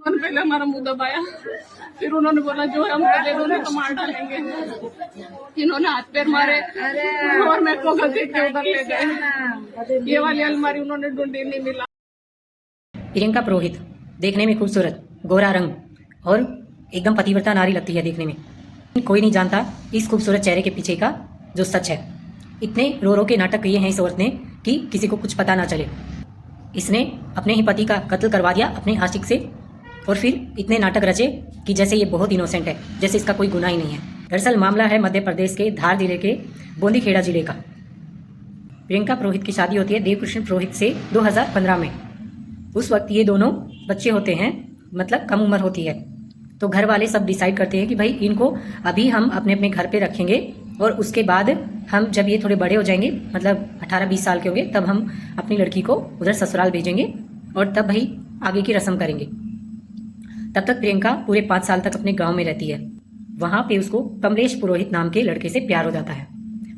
उन्होंने पहले हमारा मुंह दबाया, फिर उन्होंने बोला जो है हमको दे दो, नहीं तो मार डालेंगे। इन्होंने हाथ पैर मारे और मेरे को गलती के उधर ले गए। ये वाली अलमारी उन्होंने ढूंढी, नहीं मिला। प्रियंका पुरोहित देखने में खूबसूरत, गोरा रंग और एकदम पतिव्रता नारी लगती है देखने में। कोई नहीं जानता इस खूबसूरत चेहरे के पीछे का जो सच है। इतने रो रो के नाटक किए हैं इस औरत ने कि किसी को कुछ पता ना चले। इसने अपने ही पति का कत्ल करवा दिया अपने आशिक से, और फिर इतने नाटक रचे कि जैसे ये बहुत इनोसेंट है, जैसे इसका कोई गुनाह ही नहीं है। दरअसल मामला है मध्य प्रदेश के धार जिले के बोंदीखेड़ा जिले का। प्रियंका पुरोहित की शादी होती है देवकृष्ण पुरोहित से 2015 में। उस वक्त ये दोनों बच्चे होते हैं, मतलब कम उम्र होती है। तो घर वाले सब डिसाइड करते हैं कि भाई इनको अभी हम अपने अपने घर पे रखेंगे और उसके बाद हम जब ये थोड़े बड़े हो जाएंगे, मतलब 18-20 साल के होंगे, तब हम अपनी लड़की को उधर ससुराल भेजेंगे और तब भाई आगे की रस्म करेंगे। तब तक प्रियंका पूरे 5 साल तक अपने गांव में रहती है। वहां पे उसको कमलेश पुरोहित नाम के लड़के से प्यार हो जाता है,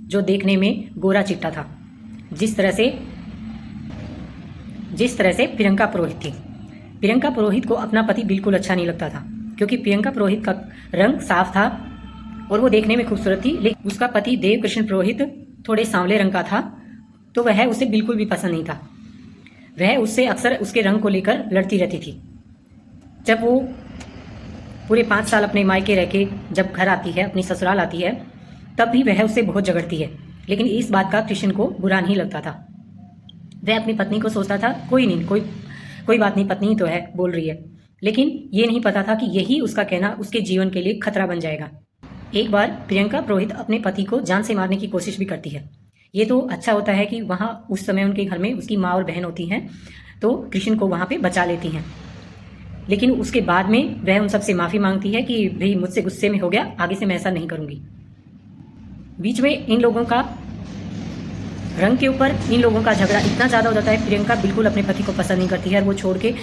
जो देखने में गोरा चिट्टा था। जिस तरह से प्रियंका पुरोहित थी। प्रियंका पुरोहित को अपना पति बिल्कुल अच्छा नहीं लगता था, क्योंकि प्रियंका पुरोहित का रंग साफ था और वो देखने में खूबसूरत थी। लेकिन उसका पति देवकृष्ण पुरोहित थोड़े सांवले रंग का था, तो वह उसे बिल्कुल भी पसंद नहीं था। वह उससे अक्सर उसके रंग को लेकर लड़ती रहती थी। जब वो पूरे 5 साल अपने मायके रह के जब घर आती है, अपनी ससुराल आती है, तब भी वह उससे बहुत झगड़ती है। लेकिन इस बात का कृष्ण को बुरा नहीं लगता था। वह अपनी पत्नी को सोचता था कोई नहीं, कोई बात नहीं, पत्नी तो है, बोल रही है। लेकिन ये नहीं पता था कि यही उसका कहना उसके जीवन के लिए खतरा बन जाएगा। एक बार प्रियंका पुरोहित अपने पति को जान से मारने की कोशिश भी करती है। ये तो अच्छा होता है कि वहाँ उस समय उनके घर में उसकी माँ और बहन होती हैं, तो कृष्ण को वहाँ पे बचा लेती हैं। लेकिन उसके बाद में वह उन सबसे माफ़ी मांगती है कि भाई मुझसे गुस्से में हो गया, आगे से मैं ऐसा नहीं करूँगी। बीच में इन लोगों का रंग के ऊपर इन लोगों का झगड़ा इतना ज़्यादा हो जाता है, प्रियंका बिल्कुल अपने पति को पसंद नहीं करती है और वो छोड़ के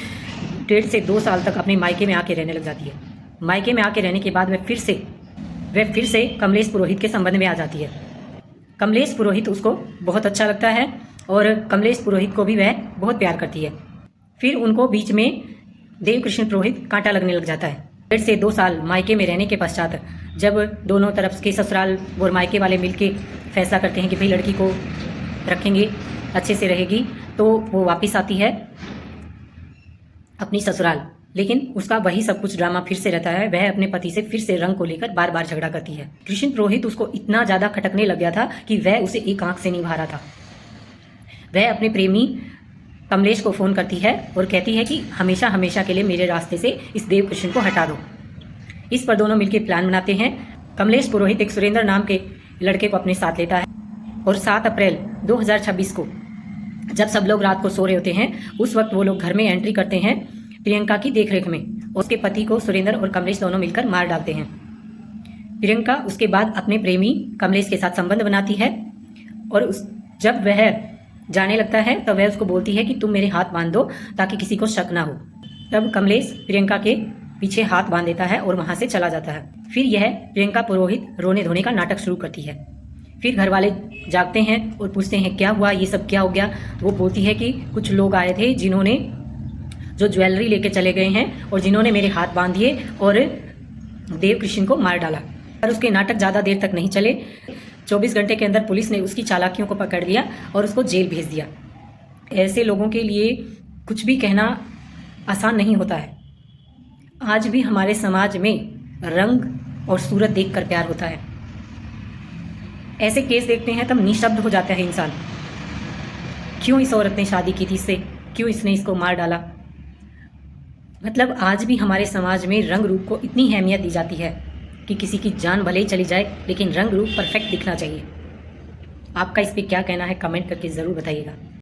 1.5 से 2 साल तक अपने मायके में आके रहने लग जाती है। मायके में आके रहने के बाद वह फिर से कमलेश पुरोहित के संबंध में आ जाती है। कमलेश पुरोहित उसको बहुत अच्छा लगता है और कमलेश पुरोहित को भी वह बहुत प्यार करती है। फिर उनको बीच में देवकृष्ण पुरोहित कांटा लगने लग जाता है। 1.5 से 2 साल मायके में रहने के पश्चात जब दोनों तरफ के ससुराल और मायके वाले मिलके फैसला करते हैं कि भाई लड़की को रखेंगे, अच्छे से रहेगी, तो वो वापस आती है अपनी ससुराल। लेकिन उसका वही सब कुछ ड्रामा फिर से रहता है। वह अपने पति से फिर से रंग को लेकर बार बार झगड़ा करती है। कृष्ण पुरोहित उसको इतना ज़्यादा खटकने लग गया था कि वह उसे एक आंख से नहीं भा रहा था। वह अपने प्रेमी कमलेश को फ़ोन करती है और कहती है कि हमेशा हमेशा के लिए मेरे रास्ते से इस देवकृष्ण को हटा दो। इस पर दोनों मिलकर प्लान बनाते हैं। कमलेश पुरोहित एक सुरेंद्र नाम के लड़के को अपने साथ लेता है और 7 अप्रैल 2026 को जब सब लोग रात को सो रहे होते हैं, उस वक्त वो लोग घर में एंट्री करते हैं प्रियंका की देखरेख में। उसके पति को सुरेंद्र और कमलेश दोनों मिलकर मार डालते हैं। प्रियंका उसके बाद अपने प्रेमी कमलेश के साथ संबंध बनाती है और जब वह जाने लगता है तब वह उसको बोलती है कि तुम मेरे हाथ बांध दो ताकि किसी को शक ना हो। तब कमलेश प्रियंका के पीछे हाथ बांध देता है और वहां से चला जाता है। फिर यह प्रियंका पुरोहित रोने धोने का नाटक शुरू करती है। फिर घर वाले जागते हैं और पूछते हैं क्या हुआ, ये सब क्या हो गया। तो वो बोलती है कि कुछ लोग आए थे जिन्होंने जो ज्वेलरी लेके चले गए हैं और जिन्होंने मेरे हाथ बांध दिए और देवकृष्ण को मार डाला। पर उसके नाटक ज़्यादा देर तक नहीं चले। 24 घंटे के अंदर पुलिस ने उसकी चालाकियों को पकड़ लिया और उसको जेल भेज दिया। ऐसे लोगों के लिए कुछ भी कहना आसान नहीं होता है। आज भी हमारे समाज में रंग और सूरत देखकर प्यार होता है। ऐसे केस देखते हैं तब निशब्द हो जाता है इंसान। क्यों इस औरत ने शादी की थी इससे, क्यों इसने इसको मार डाला। मतलब आज भी हमारे समाज में रंग रूप को इतनी अहमियत दी जाती है कि किसी की जान भले ही चली जाए लेकिन रंग रूप परफेक्ट दिखना चाहिए। आपका इस पे क्या कहना है, कमेंट करके ज़रूर बताइएगा।